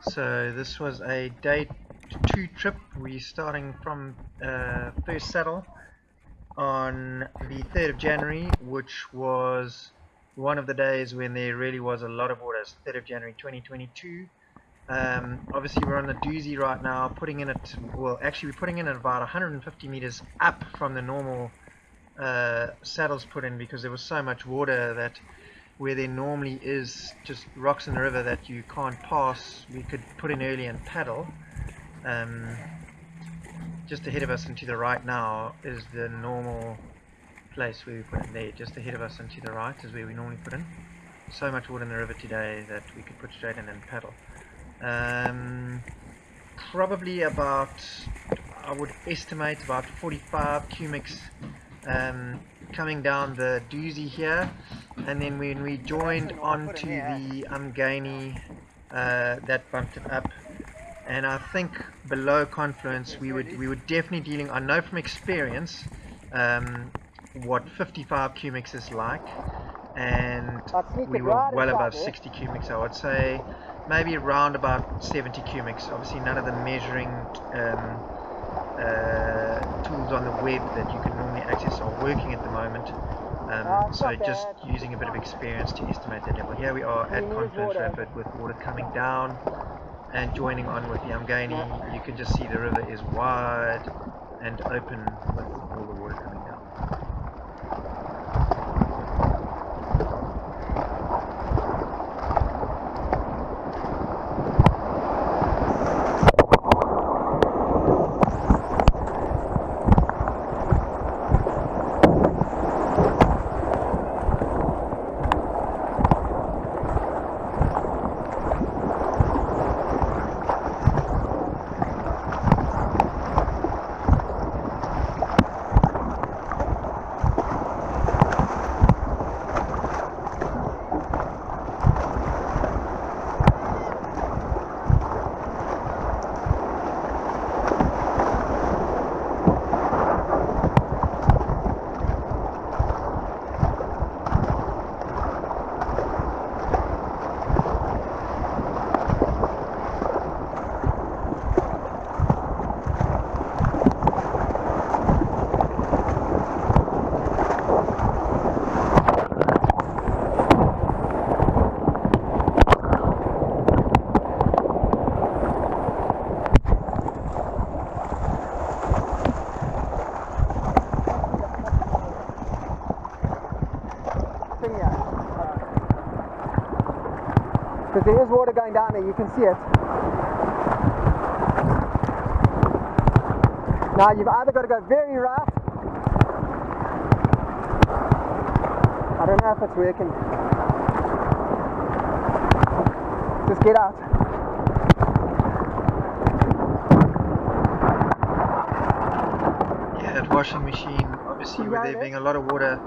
So this was a day 2 trip. We're starting from first saddle on the 3rd of January, which was one of the days when there really was a lot of water. It's 3rd of January 2022. Obviously we're on the Dusi right now, putting in it, well actually we're putting in at about 150 meters up from the normal saddles put in, because there was so much water that where there normally is just rocks in the river that you can't pass, we could put in early and paddle. Just ahead of us and to the right now is the normal place where we put in there. Just ahead of us and to the right is where we normally put in. So much water in the river today that we could put straight in and paddle. Probably about, I would estimate about 45 cumecs coming down the Dusi here, and then when we joined onto the Umgani, that bumped it up. And I think below Confluence we were definitely dealing, I know from experience what 55 cumecs is like, and we were well above 60 cumecs. I would say maybe around about 70 cumecs. Obviously none of the measuring tools on the web that you can normally access are working at the moment, so just using a bit of experience to estimate that level. Here we are at Confluence Rapid with water coming down and joining on with the Umgani. You can just see the river is wide and open with all the water coming down. Because there is water going down there, you can see it. Now you've either got to go very right. I don't know if it's working. Just get out. Yeah, that washing machine, obviously with there being a lot of water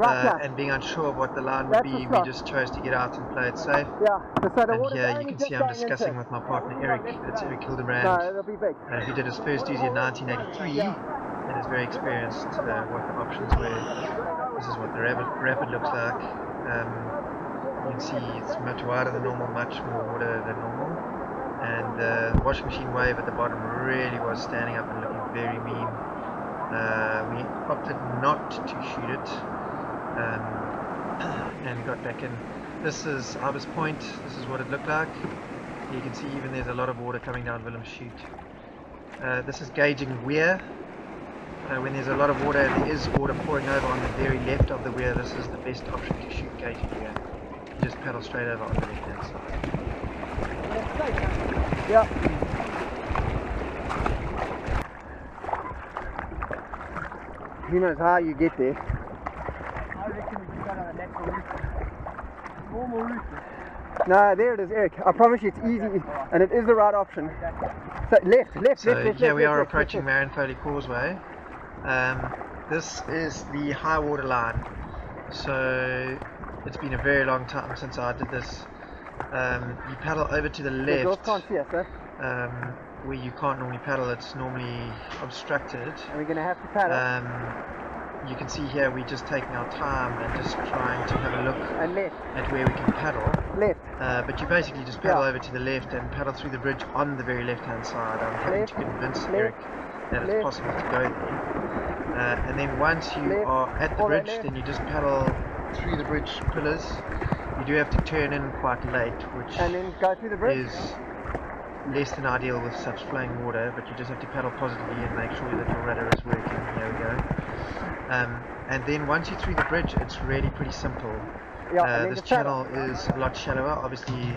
and being unsure of what the line would be, we just chose to get out and play it safe. Yeah, so and here you can see I'm discussing with my partner Eric. That's Eric Hildebrand. No, it'll be big. He did his first Dusi in 1983 and is very experienced what the options were. This is what the rapid looks like. You can see it's much wider than normal, much more water than normal, and the washing machine wave at the bottom really was standing up and looking very mean. We opted not to shoot it and got back in. This is Harbour's Point. This is what it looked like. You can see even there's a lot of water coming down Willem's Chute. This is gauging weir. When there's a lot of water and there is water pouring over on the very left of the weir, this is the best option to shoot gauging weir. You just paddle straight over on the left hand side. Yeah. Who knows how you get there? I reckon we got on a natural route. Normal route. No, there it is, Eric. I promise you it's easy, and it is the right option. So left. So here we are approaching Marion Foley Causeway. This is the high water line. So it's been a very long time since I did this. You paddle over to the left. Where you can't normally paddle, it's normally obstructed. And we're going to have to paddle. You can see here we're just taking our time and just trying to have a look and left. at where we can paddle. Left. But you basically just paddle Yeah. over to the left and paddle through the bridge on the very left hand side. I'm having to Left, convince left, Eric that it's left. possible to go there. And then once you Left, are at the all that bridge, left. then you just paddle through the bridge pillars. You do have to turn in quite late, which And then go through the bridge. is less than ideal with such flowing water, but you just have to paddle positively and make sure that your rudder is working. Here we go. And then once you're through the bridge, it's really pretty simple. Yeah, and then This just paddle. channel is a lot shallower. Obviously,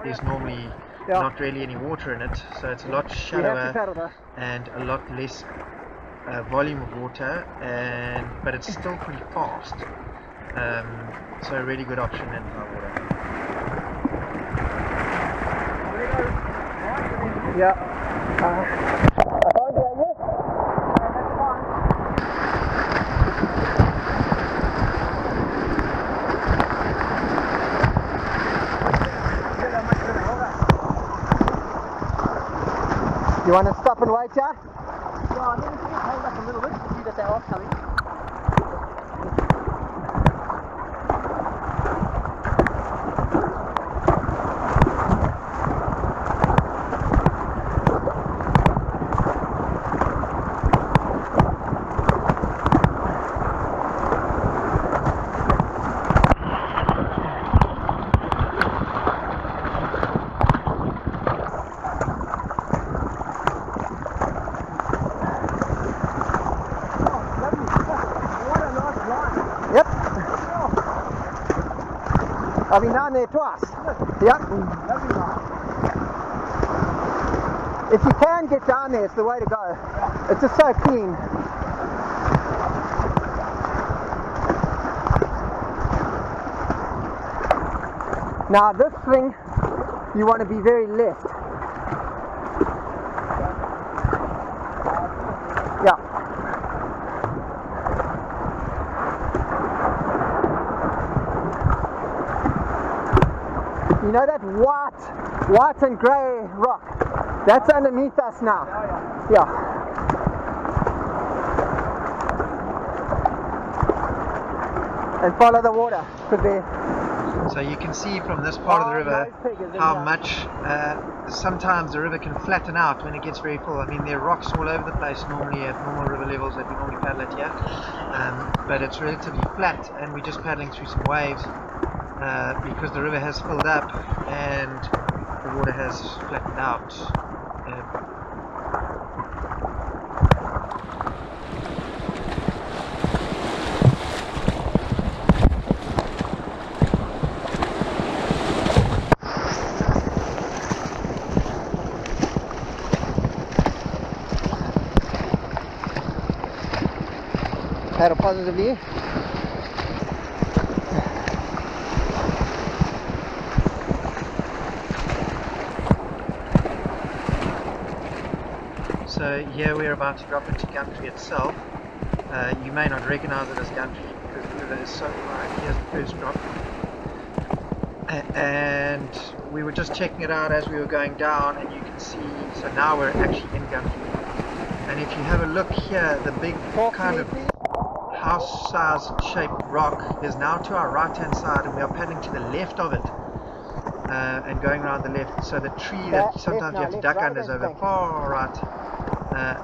there's normally Yeah. not really any water in it, so it's a lot You have to shallower paddle though. and a lot less volume of water, but it's still pretty fast. So a really good option in high water. Yeah. I can't hear you. That's fine. You want to stop and wait, yeah? Yeah, I think it's hold up a little bit to see that they are coming. Yep. I've been down there twice. Yep. If you can get down there, it's the way to go. It's just so clean. Now this thing, you want to be very left. Yeah. You know that white and grey rock? That's underneath us now. Yeah. And follow the water. So you can see from this part of the river how much sometimes the river can flatten out when it gets very full. I mean, there are rocks all over the place normally at normal river levels that we normally paddle at here, but it's relatively flat, and we're just paddling through some waves because the river has filled up and the water has flattened out. Paddle positively. So here we're about to drop into Gumtree itself. You may not recognize it as Gumtree because the river is so high. Here's the first drop. And we were just checking it out as we were going down, and you can see, so now we're actually in Gumtree. And if you have a look here, the big kind of house-sized shaped rock is now to our right hand side, and we are paddling to the left of it and going around the left. So the tree that sometimes you have to duck under is over far right.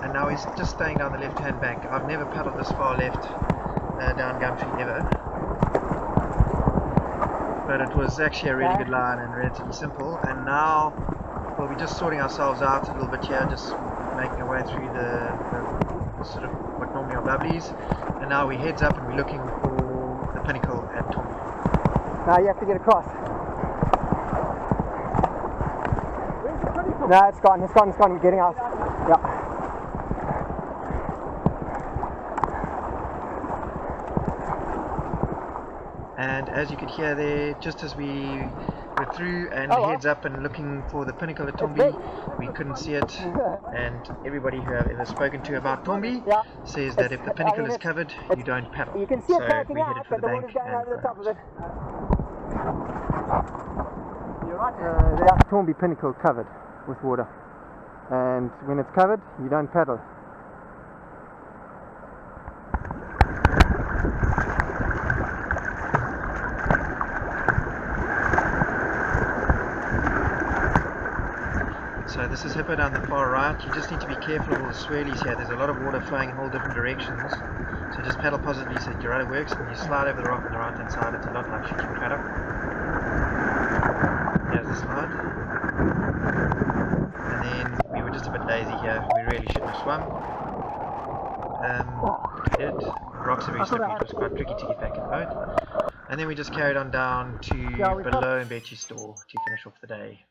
And now he's just staying down the left hand bank. I've never paddled this far left down Gumtree ever, but it was actually a really good line and relatively simple. And now we'll be just sorting ourselves out a little bit here, just making our way through the sort of what normally are bubblies, and now we heads up and we're looking for the pinnacle at Tombi. Now you have to get across. No, it's gone, we're getting out. Yeah. And as you could hear there, just as we were through and heads up and looking for the pinnacle at Tombi, we couldn't see it. And everybody who I've ever spoken to about Tombi says that if the pinnacle is covered, you don't paddle. You can see it So poking we out, headed for but the the bank water's going over the top of it. You're right. That's Tombi pinnacle covered with water. And when it's covered, you don't paddle. So this is Hippo down the far right. You just need to be careful of all the swirlies here. There's a lot of water flowing in all different directions. So just paddle positively so that your rudder works. When you slide over the rock on the right hand side, it's a lot like shooting craddock. There's the slide. And then we were just a bit lazy here. We really shouldn't have swum. We did. The rocks are very slippery. It was quite tricky to get back in the boat. And then we just carried on down to below Mbechi's store to finish off the day.